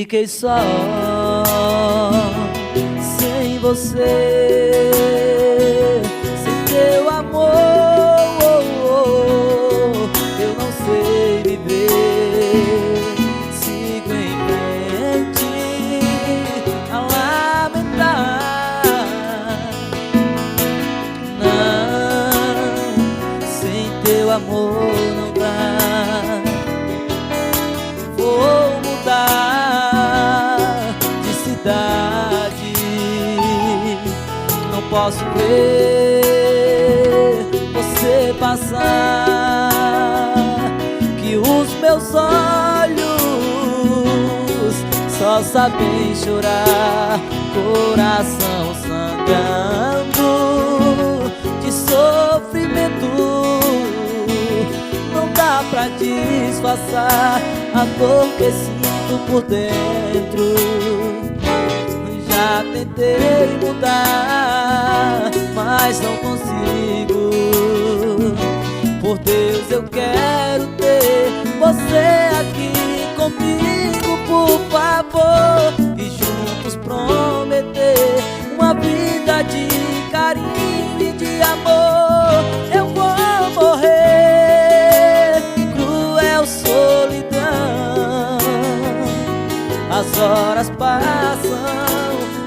fiquei só sem você, sem teu amor. Eu não sei viver, sigo em frente a lamentar. Não, sem teu amor não dá. Vou mudar de cidade, não posso ver você passar, que os meus olhos só sabem chorar, coração sangrando de sofrimento. Não dá pra disfarçar a dor que sinto por dentro. Já tentei mudar, mas não consigo. Por Deus, eu quero ter você aqui comigo, por favor, e juntos prometer uma vida de carinho e de amor. Eu vou morrer, cruel solidão. As horas passam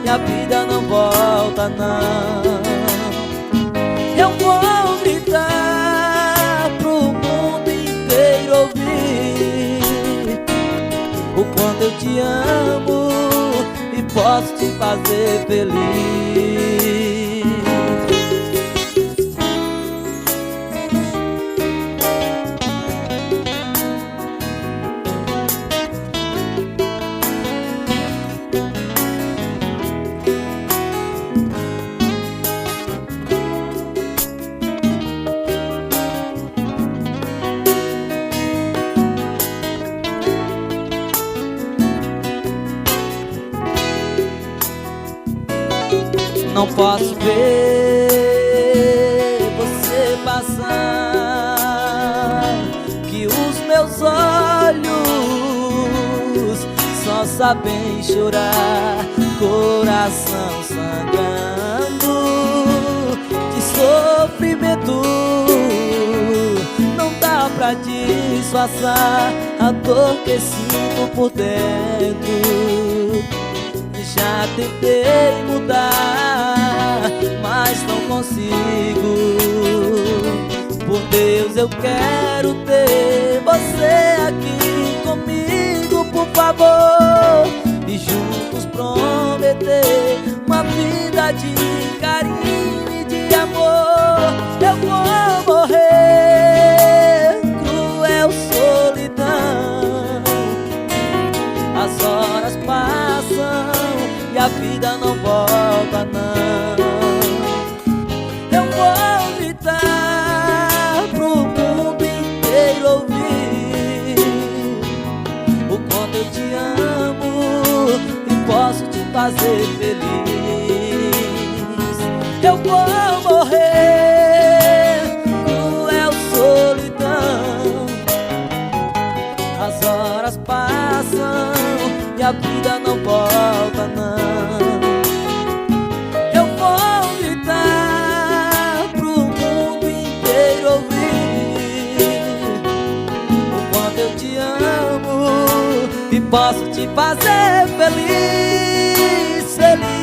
e a vida não volta, não. Eu vou gritar pro mundo inteiro ouvir o quanto eu te amo e posso te fazer feliz. Não posso ver você passar, que os meus olhos só sabem chorar, coração sangrando de sofrimento. Não dá pra disfarçar a dor que sinto por dentro. Já tentei mudar, mas não consigo. Por Deus, eu quero ter você aqui comigo, por favor, e juntos prometer uma vida de carinho e de amor. Eu vou morrer, cruel solidão. As horas passam e a vida não volta, não. Eu vou gritar pro mundo inteiro ouvir o quanto eu te amo e posso te fazer feliz. Eu vou morrer, cruel solidão. As horas passam e a vida não volta, não. Eu vou gritar pro mundo inteiro ouvir o quanto eu te amo e posso te fazer feliz, feliz.